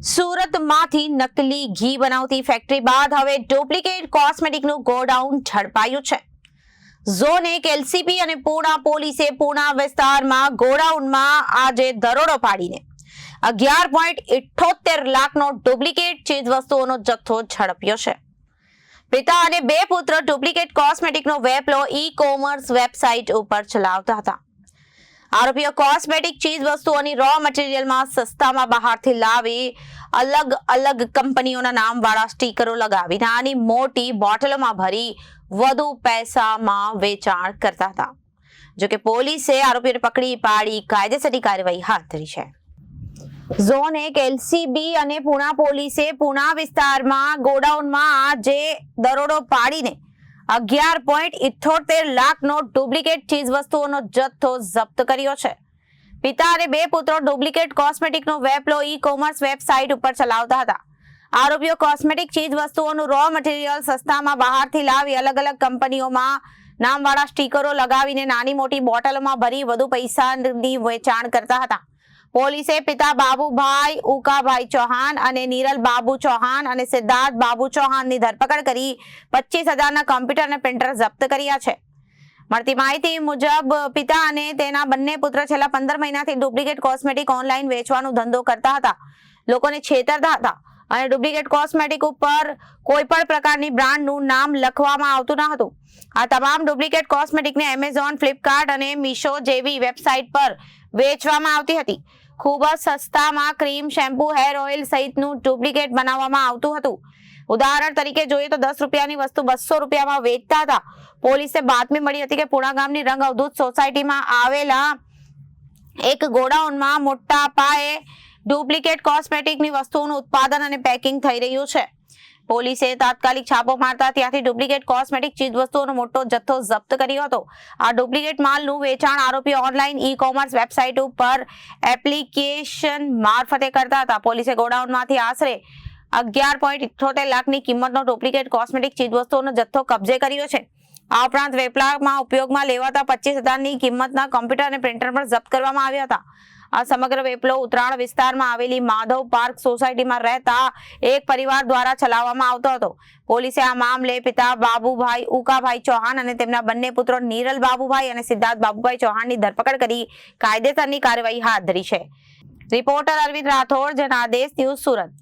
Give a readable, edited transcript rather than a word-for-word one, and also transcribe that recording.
સુરતમાંથી નકલી ઘી બનાવતી ફેક્ટરી બાદ હવે ડુપ્લિકેટ કોસ્મેટિકનું ગોડાઉન ઝડપાયું છે. ઝોન 1 એલસીબી અને પૂણા પોલીસે પૂણા વિસ્તારમાં ગોડાઉનમાં આજે દરોડો પાડીને 11.78 લાખનો ડુપ્લિકેટ ચીજવસ્તુઓનો જથ્થો ઝડપ્યો છે. પિતા અને બે પુત્ર ડુપ્લિકેટ કોસ્મેટિકનો વેપલો ઈ-કોમર્સ વેબસાઇટ ઉપર ચલાવતા હતા. આરોપીઓ કોસ્મેટિક ચીજ વસ્તુઓની રો મટીરીયલમાં સસ્તામાં બહારથી લાવી અલગ અલગ કંપનીઓના નામવાળા સ્ટીકરો લગાવી નાની મોટી બોટલોમાં ભરી વધુ પૈસામાં વેચાણ કરતા હતા. જોકે પોલીસે આરોપીઓને પકડી પાડી કાયદેસરની કાર્યવાહી હાથ ધરી છે. ઝોન 1 એલસીબી અને પૂણા પોલીસે પૂણા વિસ્તારમાં ગોડાઉનમાં આજે દરોડો પાડીને 11.78 લાખનો ડુપ્લિકેટ ચીજ વસ્તુઓનો જથ્થો જપ્ત કર્યો છે. પિતા અને બે પુત્રો ડુપ્લિકેટ કોસ્મેટિકનો વેપલો ઈ-કોમર્સ વેબસાઇટ ઉપર ચલાવતા હતા. આરોપીઓ કોસ્મેટિક ચીજ વસ્તુઓનું રો મટીરીયલ સસ્તામાં બહારથી લાવી અલગ અલગ કંપનીઓમાં નામવાળા સ્ટીકરો લગાવીને નાની મોટી બોટલોમાં ભરી વધુ પૈસાની વેચાણ કરતા હતા. પોલીસે પિતા બાબુભાઈ ઉકાભાઈ ચૌહાણ અને નીરલ બાબુ ચૌહાણ અને સિદ્ધાર્થ બાબુ ચૌહાણની ધરપકડ કરી 25,000ના કમ્પ્યુટર અને પ્રિન્ટર જપ્ત કર્યા છે. મળતી માહિતી મુજબ પિતા અને તેના બંને પુત્ર છેલ્લા 15 મહિનાથી ડુપ્લિકેટ કોસ્મેટિક ઓનલાઈન વેચવાનો ધંધો કરતા હતા. લોકોને છેતરતા હતા અને ડુપ્લિકેટ કોસ્મેટિક ઉપર કોઈ પણ પ્રકારની બ્રાન્ડનું નામ લખવામાં આવતું ન હતું. આ તમામ ડુપ્લિકેટ કોસ્મેટિકને એમેઝોન, ફ્લિપકાર્ટ અને મીશો જેવી વેબસાઇટ પર વેચવામાં આવતી હતી. ખૂબ જ સસ્તામાં ક્રીમ, શેમ્પુ, હેર ઓઇલ સહિતનું ડુપ્લિકેટ બનાવવામાં આવતું હતું. ઉદાહરણ તરીકે જોઈએ તો 10 રૂપિયાની વસ્તુ 200 રૂપિયામાં વેચતા હતા. પોલીસે બાતમી મળી હતી કે પૂણા ગામની રંગ અવધૂત સોસાયટીમાં આવેલા એક ગોડાઉનમાં મોટા પાયે ડુપ્લિકેટ કોસ્મેટિકની વસ્તુઓનું ઉત્પાદન અને પેકિંગ થઈ રહ્યું છે. પોલીસે તાત્કાલિક છાપો મારતા ત્યાંથી ડુપ્લિકેટ કોસ્મેટિક ચીજવસ્તુઓનો મોટો જથ્થો જપ્ત કર્યો હતો. આ ડુપ્લિકેટ માલનું વેચાણ આરોપીઓ ઓનલાઈન ઈ-કોમર્સ વેબસાઇટ ઉપર એપ્લિકેશન મારફતે કરતા હતા. પોલીસે ગોડાઉનમાંથી આશરે 11.78 લાખની કિંમતનો ડુપ્લિકેટ કોસ્મેટિક ચીજવસ્તુઓનો જથ્થો કબજે કર્યો છે. આ ઉપરાંત વેપલામાં ઉપયોગમાં લેવાતા 25,000ની કિંમતના કમ્પ્યુટર અને પ્રિન્ટર પણ જપ્ત કરવામાં આવ્યા હતા. આ સમગ્ર વેપલો ઉત્તરાણ વિસ્તારમાં આવેલી માધવ પાર્ક સોસાયટીમાં રહેતા એક પરિવાર દ્વારા ચલાવવામાં આવતો હતો. પોલીસે આ મામલે પિતા બાબુભાઈ ઉકાભાઈ ચૌહાણ અને તેમના બંને પુત્રો નીરલ બાબુભાઈ અને સિદ્ધાર્થ બાબુભાઈ ચૌહાણની ધરપકડ કરી કાયદેસરની કાર્યવાહી હાથ ધરી છે. Reporter Arvind Rathod, Janadesh news, Surat.